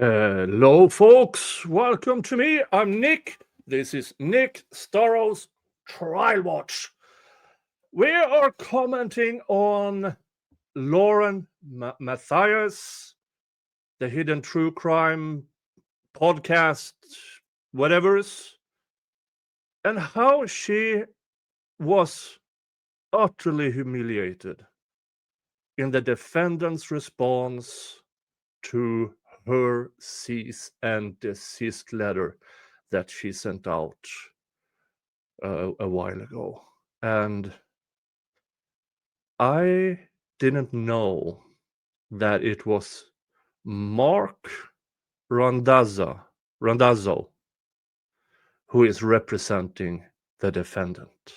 Hello, folks. Welcome to me. I'm Nick. This is Nick Starrow's Trial Watch. We are commenting on Lauren Matthias, the Hidden True Crime podcast, whatever's, and how she was utterly humiliated in the defendant's response to her cease and desist letter that she sent out a while ago. And I didn't know that it was Marc Randazza who is representing the defendant.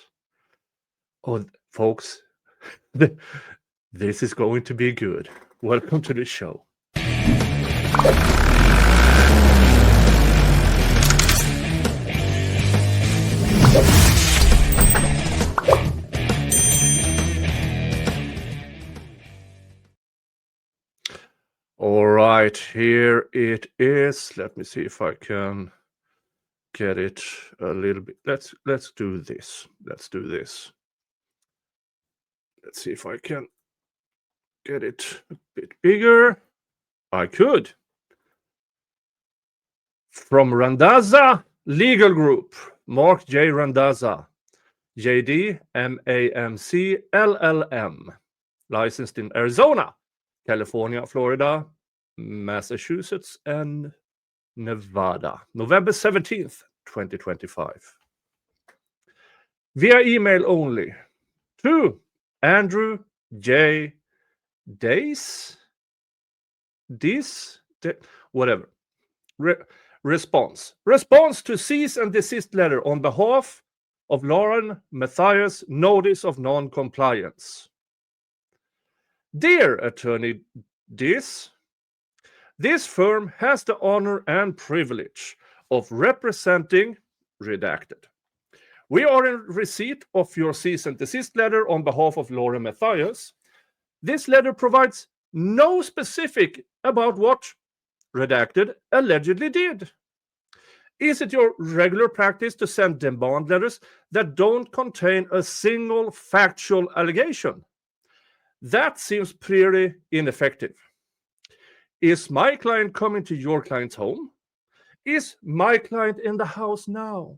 Oh, folks, this is going to be good. Welcome to the show. All right, here it is. Let me see if I can get it a little bit. Let's do this. Let's see if I can get it a bit bigger. I could. From Randazza Legal Group, Marc J. Randazza, JD MAMC LLM, licensed in Arizona, California, Florida, Massachusetts, and Nevada, November 17th, 2025. Via email only to Andrew J. whatever. Response to cease and desist letter on behalf of Lauren Matthias, notice of non-compliance. Dear Attorney this firm has the honor and privilege of representing redacted. We are in receipt of your cease and desist letter on behalf of Lauren Matthias. This letter provides no specific about what redacted allegedly did. Is it your regular practice to send demand letters that don't contain a single factual allegation? That seems pretty ineffective. Is my client coming to your client's home? Is my client in the house now?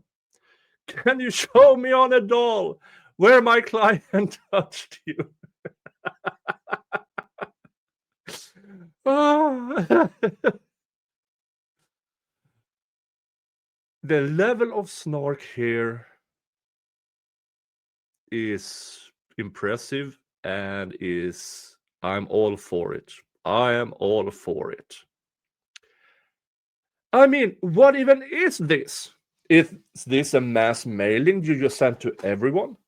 Can you show me on a doll where my client touched you? The level of snark here is impressive and I'm all for it. I am all for it. I mean, what even is this? Is this a mass mailing you just sent to everyone?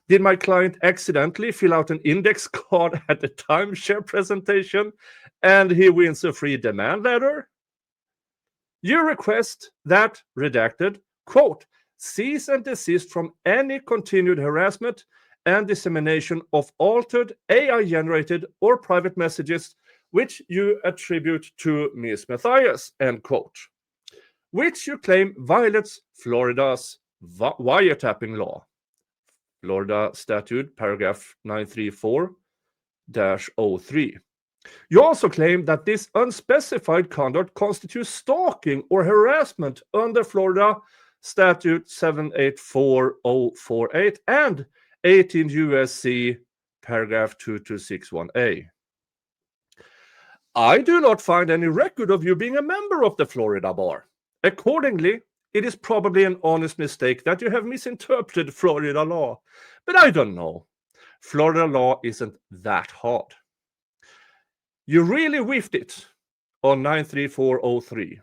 Did my client accidentally fill out an index card at the timeshare presentation and he wins a free demand letter? You request that redacted, quote, cease and desist from any continued harassment and dissemination of altered AI-generated or private messages which you attribute to Ms. Matthias, end quote, which you claim violates Florida's wiretapping law. Florida Statute, paragraph 934-03. You also claim that this unspecified conduct constitutes stalking or harassment under Florida Statute 784048 and 18 U.S.C. paragraph 2261A. I do not find any record of you being a member of the Florida bar. Accordingly, it is probably an honest mistake that you have misinterpreted Florida law. But I don't know. Florida law isn't that hard. You really whiffed it on 93403.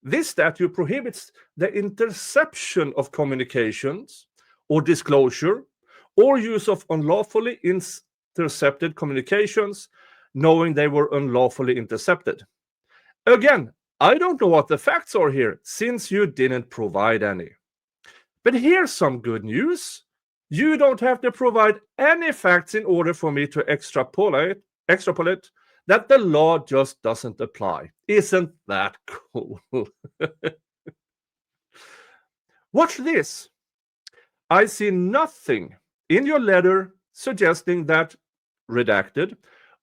This statute prohibits the interception of communications or disclosure or use of unlawfully intercepted communications, knowing they were unlawfully intercepted. Again, I don't know what the facts are here, since you didn't provide any. But here's some good news. You don't have to provide any facts in order for me to extrapolate that the law just doesn't apply. Isn't that cool? Watch this. I see nothing in your letter suggesting that redacted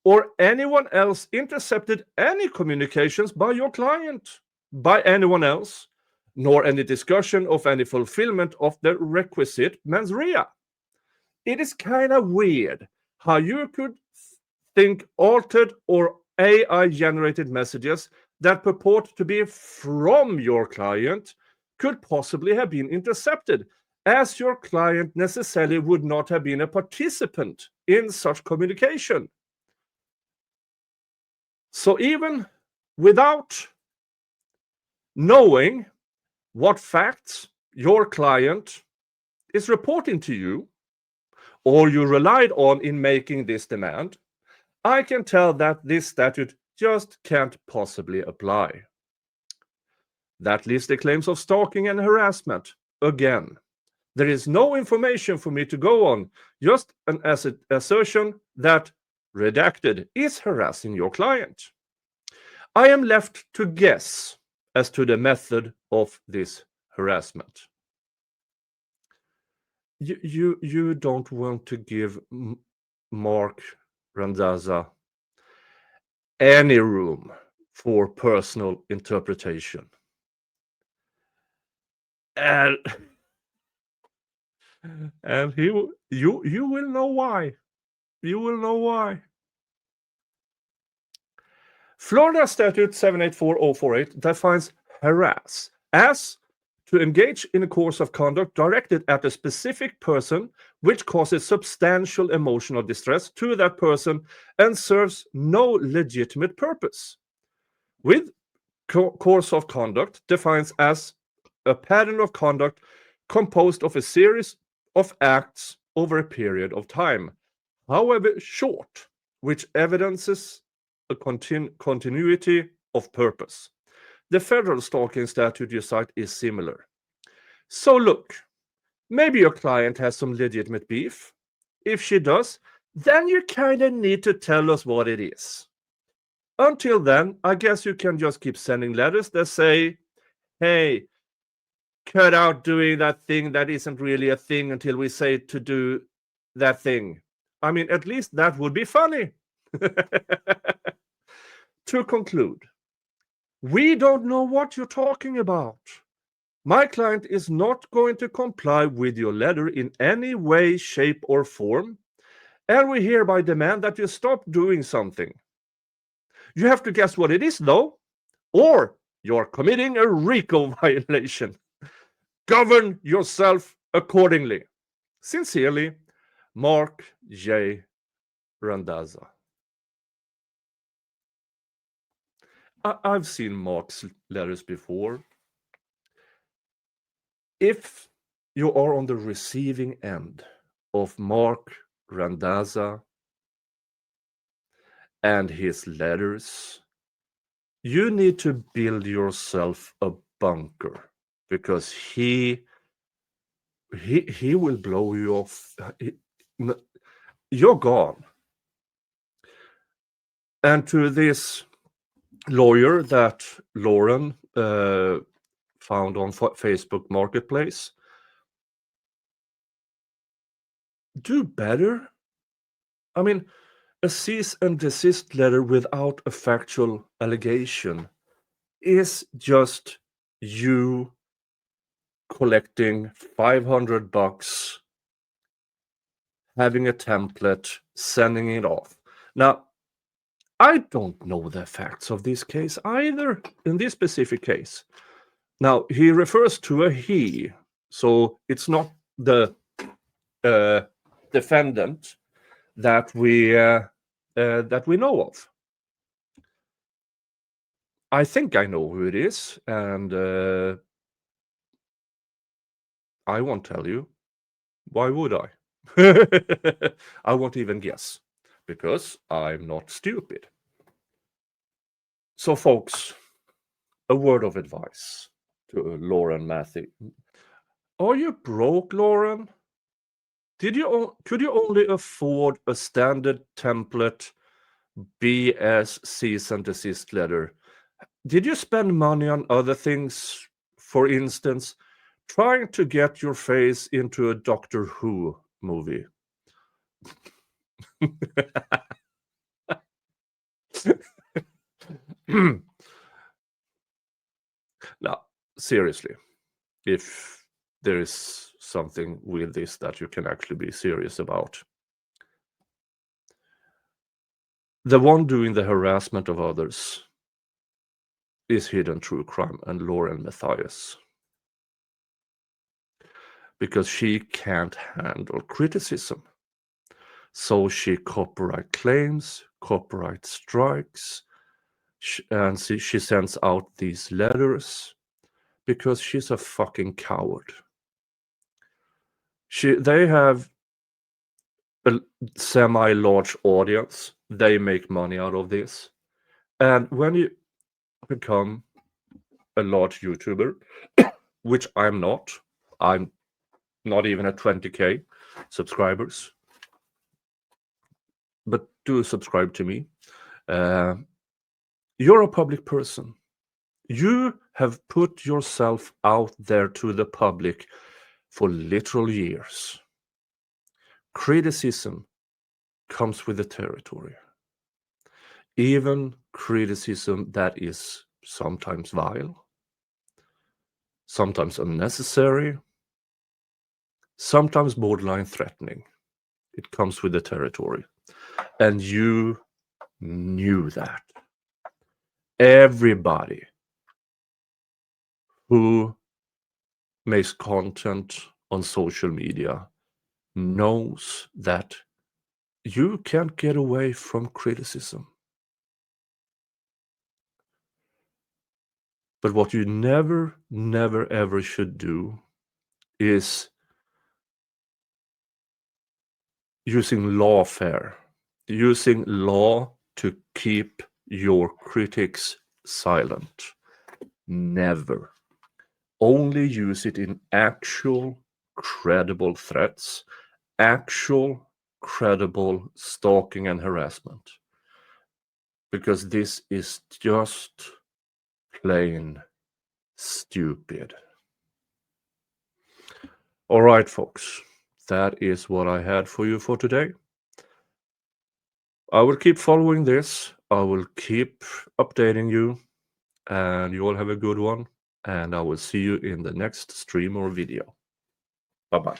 or anyone else intercepted any communications by your client, by anyone else, nor any discussion of any fulfillment of the requisite mens rea. It is kind of weird how you could think altered or AI generated messages that purport to be from your client could possibly have been intercepted, as your client necessarily would not have been a participant in such communication. So, even without knowing what facts your client is reporting to you, or you relied on in making this demand, I can tell that this statute just can't possibly apply. That leaves the claims of stalking and harassment. Again, there is no information for me to go on, just an assertion that redacted is harassing your client. I am left to guess as to the method of this harassment. You don't want to give Marc Randazza any room for personal interpretation. And you will know why. You will know why. Florida Statute 784048 defines harass as to engage in a course of conduct directed at a specific person which causes substantial emotional distress to that person and serves no legitimate purpose. With course of conduct defines as a pattern of conduct composed of a series of acts over a period of time, however short, which evidences a continuity of purpose. The federal stalking statute you cite is similar. So look, maybe your client has some legitimate beef. If she does, then you kind of need to tell us what it is. Until then, I guess you can just keep sending letters that say, hey, cut out doing that thing that isn't really a thing until we say to do that thing. I mean, at least that would be funny. To conclude, we don't know what you're talking about. My client is not going to comply with your letter in any way, shape, or form, and we hereby demand that you stop doing something. You have to guess what it is, though, or you're committing a RICO violation. Govern yourself accordingly. Sincerely, Marc J. Randazza. I've seen Marc's letters before. If you are on the receiving end of Marc Randazza and his letters, you need to build yourself a bunker, because he will blow you off. You're gone. And to this lawyer that Lauren found on Facebook Marketplace, do better. I mean, a cease and desist letter without a factual allegation is just you collecting $500, having a template, sending it off. Now, I don't know the facts of this case either, in this specific case. Now, he refers to a he, so it's not the defendant that we know of. I think I know who it is, and I won't tell you. Why would I? I won't even guess, because I'm not stupid. So, folks, a word of advice to Lauren Matthew. Are you broke, Lauren? Could you only afford a standard template BS cease and desist letter. Did you spend money on other things? For instance, trying to get your face into a Doctor Who movie. Now, seriously, if there is something with this that you can actually be serious about, the one doing the harassment of others is Hidden True Crime and Lauren Matthias. Because she can't handle criticism. So she copyright claims, copyright strikes, and she sends out these letters because she's a fucking coward. They have a semi-large audience. They make money out of this. And when you become a large YouTuber, which I'm not even at 20k subscribers, but do subscribe to me. You're a public person. You have put yourself out there to the public for literal years. Criticism comes with the territory. Even criticism that is sometimes vile, sometimes unnecessary, sometimes borderline threatening. It comes with the territory. And you knew that. Everybody who makes content on social media knows that you can't get away from criticism. But what you never, ever should do is using lawfare, using law to keep your critics silent. Never. Only use it in actual, credible threats, actual, credible stalking and harassment. Because this is just plain stupid. All right, folks. That is what I had for you for today. I will keep following this. I will keep updating you. And you all have a good one. And I will see you in the next stream or video. Bye-bye.